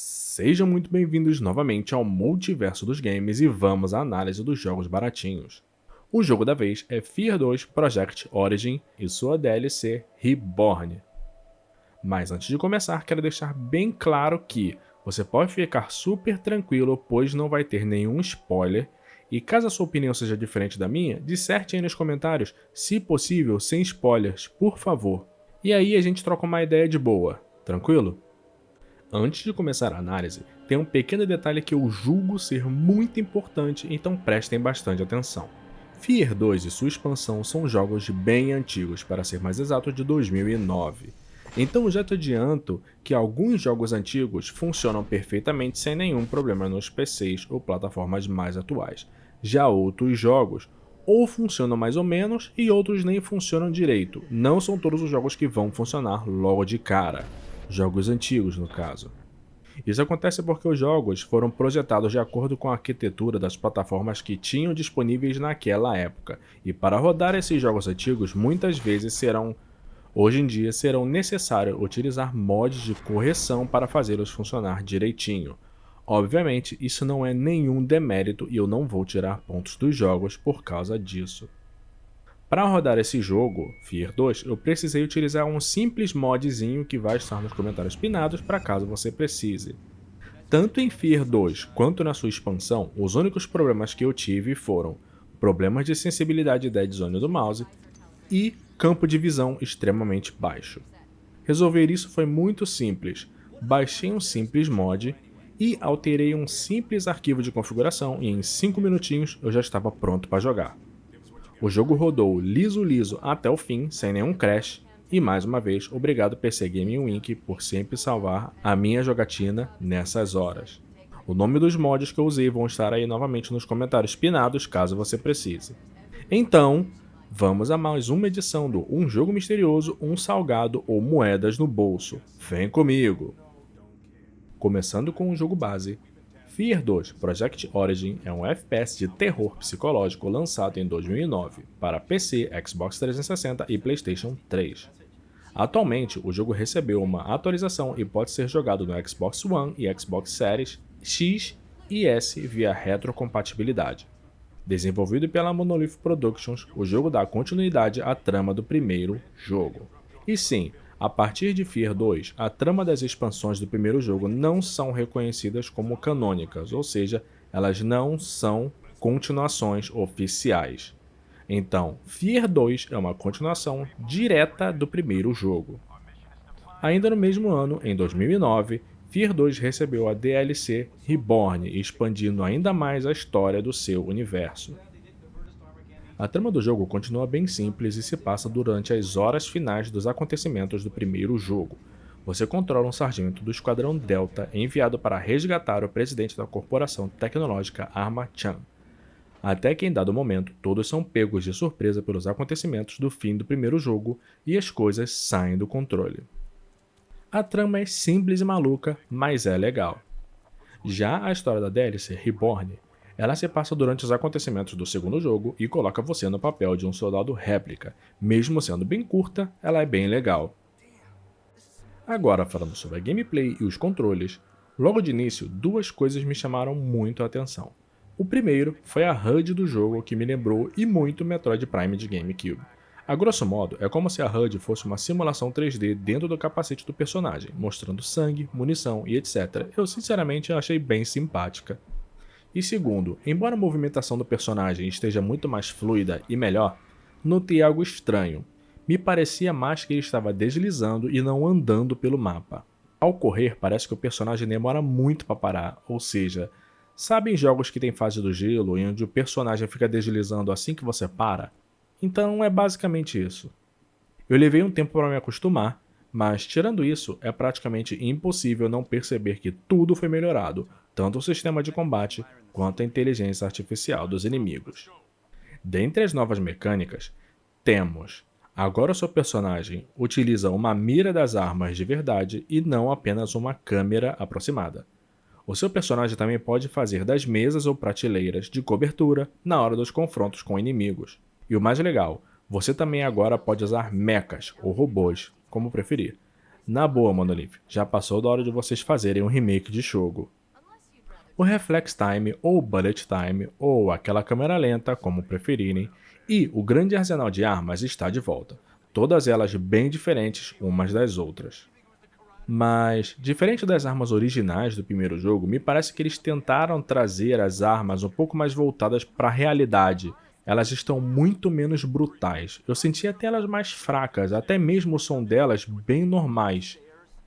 Sejam muito bem-vindos novamente ao Multiverso dos Games e vamos à análise dos jogos baratinhos. O jogo da vez é Fear 2 Project Origin e sua DLC Reborn. Mas antes de começar, quero deixar bem claro que você pode ficar super tranquilo, pois não vai ter nenhum spoiler, e caso a sua opinião seja diferente da minha, disserte aí nos comentários, se possível, sem spoilers, por favor. E aí a gente troca uma ideia de boa, tranquilo? Antes de começar a análise, tem um pequeno detalhe que eu julgo ser muito importante, então prestem bastante atenção. Fear 2 e sua expansão são jogos bem antigos, para ser mais exato de 2009. Então já te adianto que alguns jogos antigos funcionam perfeitamente sem nenhum problema nos PCs ou plataformas mais atuais. Já outros jogos ou funcionam mais ou menos e outros nem funcionam direito. Não são todos os jogos que vão funcionar logo de cara. Jogos antigos, no caso. Isso acontece porque os jogos foram projetados de acordo com a arquitetura das plataformas que tinham disponíveis naquela época, e para rodar esses jogos antigos, hoje em dia serão necessário utilizar mods de correção para fazê-los funcionar direitinho. Obviamente, isso não é nenhum demérito e eu não vou tirar pontos dos jogos por causa disso. Para rodar esse jogo, Fear 2, eu precisei utilizar um simples modzinho que vai estar nos comentários pinados para caso você precise. Tanto em Fear 2 quanto na sua expansão, os únicos problemas que eu tive foram problemas de sensibilidade e dead zone do mouse e campo de visão extremamente baixo. Resolver isso foi muito simples, baixei um simples mod e alterei um simples arquivo de configuração e em 5 minutinhos eu já estava pronto para jogar. O jogo rodou liso até o fim, sem nenhum crash, e mais uma vez, obrigado PC Gaming Wink por sempre salvar a minha jogatina nessas horas. O nome dos mods que eu usei vão estar aí novamente nos comentários pinados, caso você precise. Então, vamos a mais uma edição do Um Jogo Misterioso, Um Salgado ou Moedas no Bolso. Vem comigo! Começando com o jogo base. Fear 2 Project Origin é um FPS de terror psicológico lançado em 2009 para PC, Xbox 360 e PlayStation 3. Atualmente, o jogo recebeu uma atualização e pode ser jogado no Xbox One e Xbox Series X e S via retrocompatibilidade. Desenvolvido pela Monolith Productions, o jogo dá continuidade à trama do primeiro jogo. E sim, a partir de Fear 2, a trama das expansões do primeiro jogo não são reconhecidas como canônicas, ou seja, elas não são continuações oficiais. Então, Fear 2 é uma continuação direta do primeiro jogo. Ainda no mesmo ano, em 2009, Fear 2 recebeu a DLC Reborn, expandindo ainda mais a história do seu universo. A trama do jogo continua bem simples e se passa durante as horas finais dos acontecimentos do primeiro jogo. Você controla um sargento do Esquadrão Delta enviado para resgatar o presidente da corporação tecnológica Arma-chan. Até que em dado momento, todos são pegos de surpresa pelos acontecimentos do fim do primeiro jogo e as coisas saem do controle. A trama é simples e maluca, mas é legal. Já a história da DLC Reborn, ela se passa durante os acontecimentos do segundo jogo e coloca você no papel de um soldado réplica. Mesmo sendo bem curta, ela é bem legal. Agora, falando sobre a gameplay e os controles, logo de início, duas coisas me chamaram muito a atenção. O primeiro foi a HUD do jogo, que me lembrou e muito Metroid Prime de GameCube. A grosso modo, é como se a HUD fosse uma simulação 3D dentro do capacete do personagem, mostrando sangue, munição e etc. Eu sinceramente achei bem simpática. E segundo, embora a movimentação do personagem esteja muito mais fluida e melhor, notei algo estranho. Me parecia mais que ele estava deslizando e não andando pelo mapa. Ao correr, parece que o personagem demora muito para parar, ou seja, sabe em jogos que tem fase do gelo e onde o personagem fica deslizando assim que você para? Então é basicamente isso. Eu levei um tempo para me acostumar, mas tirando isso, é praticamente impossível não perceber que tudo foi melhorado, tanto o sistema de combate quanto a inteligência artificial dos inimigos. Dentre as novas mecânicas, temos: agora o seu personagem utiliza uma mira das armas de verdade e não apenas uma câmera aproximada. O seu personagem também pode fazer das mesas ou prateleiras de cobertura na hora dos confrontos com inimigos. E o mais legal, você também agora pode usar mechas ou robôs, como preferir, Na boa, Monolith, já passou da hora de vocês fazerem um remake de jogo. O Reflex Time, ou Bullet Time, ou aquela câmera lenta, como preferirem, e o grande arsenal de armas está de volta, todas elas bem diferentes umas das outras. Mas, diferente das armas originais do primeiro jogo, me parece que eles tentaram trazer as armas um pouco mais voltadas para a realidade. Elas estão muito menos brutais. Eu senti até elas mais fracas, até mesmo o som delas bem normais,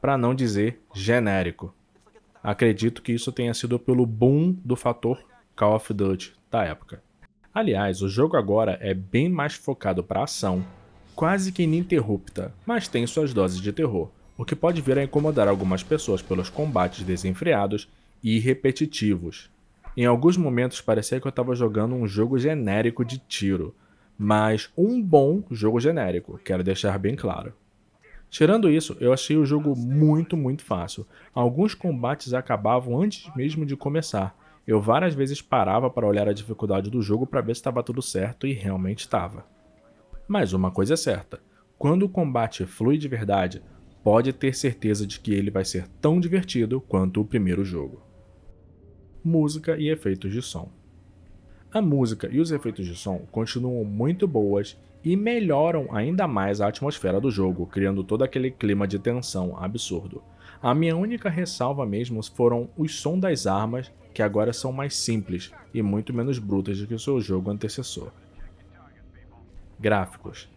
para não dizer genérico. Acredito que isso tenha sido pelo boom do fator Call of Duty da época. Aliás, o jogo agora é bem mais focado para ação, quase que ininterrupta, mas tem suas doses de terror, o que pode vir a incomodar algumas pessoas pelos combates desenfreados e repetitivos. Em alguns momentos parecia que eu estava jogando um jogo genérico de tiro, mas um bom jogo genérico, quero deixar bem claro. Tirando isso, eu achei o jogo muito fácil. Alguns combates acabavam antes mesmo de começar. Eu várias vezes parava para olhar a dificuldade do jogo para ver se estava tudo certo e realmente estava. Mas uma coisa é certa, quando o combate flui de verdade, pode ter certeza de que ele vai ser tão divertido quanto o primeiro jogo. Música e efeitos de som. A música e os efeitos de som continuam muito boas e melhoram ainda mais a atmosfera do jogo, criando todo aquele clima de tensão absurdo. A minha única ressalva mesmo foram os sons das armas, que agora são mais simples e muito menos brutas do que o seu jogo antecessor. Gráficos.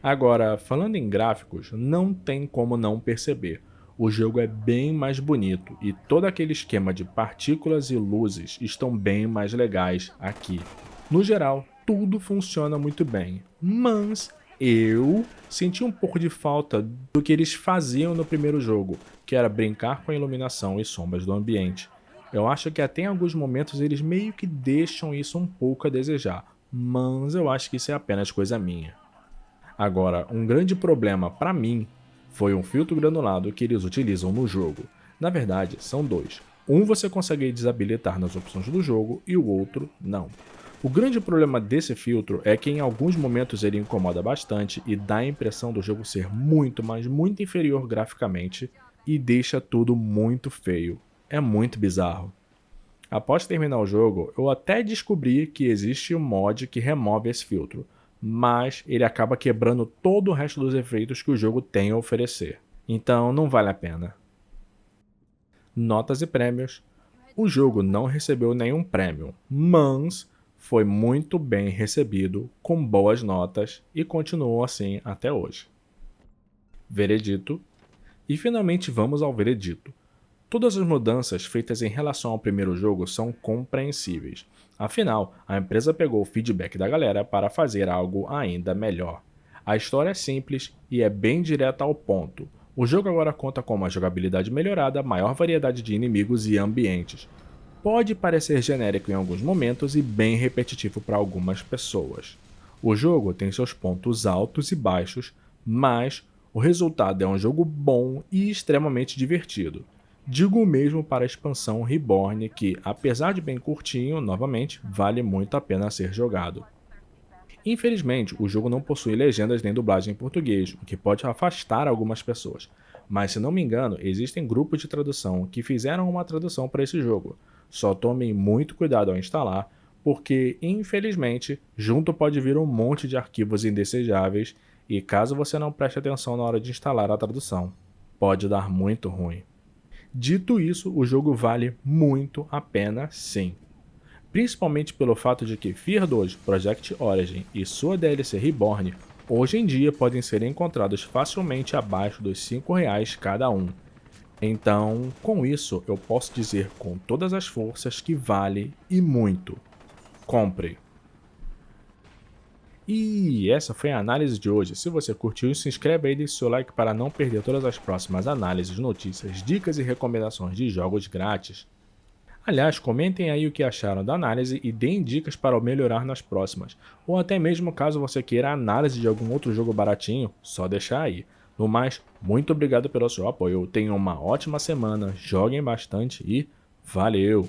Agora, falando em gráficos, não tem como não perceber. O jogo é bem mais bonito e todo aquele esquema de partículas e luzes estão bem mais legais aqui. No geral, tudo funciona muito bem, mas eu senti um pouco de falta do que eles faziam no primeiro jogo, que era brincar com a iluminação e sombras do ambiente. Eu acho que até em alguns momentos eles meio que deixam isso um pouco a desejar, mas eu acho que isso é apenas coisa minha. Agora, um grande problema para mim foi um filtro granulado que eles utilizam no jogo. Na verdade, são dois. Um você consegue desabilitar nas opções do jogo e o outro não. O grande problema desse filtro é que em alguns momentos ele incomoda bastante e dá a impressão do jogo ser muito, mas muito inferior graficamente e deixa tudo muito feio. É muito bizarro. Após terminar o jogo, eu até descobri que existe um mod que remove esse filtro, mas ele acaba quebrando todo o resto dos efeitos que o jogo tem a oferecer. Então não vale a pena. Notas e prêmios. O jogo não recebeu nenhum prêmio, mas foi muito bem recebido, com boas notas e continuou assim até hoje. Veredito. E finalmente vamos ao veredito. Todas as mudanças feitas em relação ao primeiro jogo são compreensíveis. Afinal, a empresa pegou o feedback da galera para fazer algo ainda melhor. A história é simples e é bem direta ao ponto. O jogo agora conta com uma jogabilidade melhorada, maior variedade de inimigos e ambientes. Pode parecer genérico em alguns momentos e bem repetitivo para algumas pessoas. O jogo tem seus pontos altos e baixos, mas o resultado é um jogo bom e extremamente divertido. Digo o mesmo para a expansão Reborn, que, apesar de bem curtinho, novamente, vale muito a pena ser jogado. Infelizmente, o jogo não possui legendas nem dublagem em português, o que pode afastar algumas pessoas. Mas se não me engano, existem grupos de tradução que fizeram uma tradução para esse jogo. Só tomem muito cuidado ao instalar, porque, infelizmente, junto pode vir um monte de arquivos indesejáveis e caso você não preste atenção na hora de instalar a tradução, pode dar muito ruim. Dito isso, o jogo vale muito a pena sim. Principalmente pelo fato de que Fear 2, Project Origin e sua DLC Reborn hoje em dia podem ser encontrados facilmente abaixo dos R$5 cada um. Então, com isso, eu posso dizer com todas as forças que vale e muito. Compre! E essa foi a análise de hoje. Se você curtiu, se inscreve aí e deixe seu like para não perder todas as próximas análises, notícias, dicas e recomendações de jogos grátis. Aliás, comentem aí o que acharam da análise e deem dicas para melhorar nas próximas. Ou até mesmo caso você queira a análise de algum outro jogo baratinho, só deixar aí. No mais, muito obrigado pelo seu apoio. Tenham uma ótima semana, joguem bastante e valeu!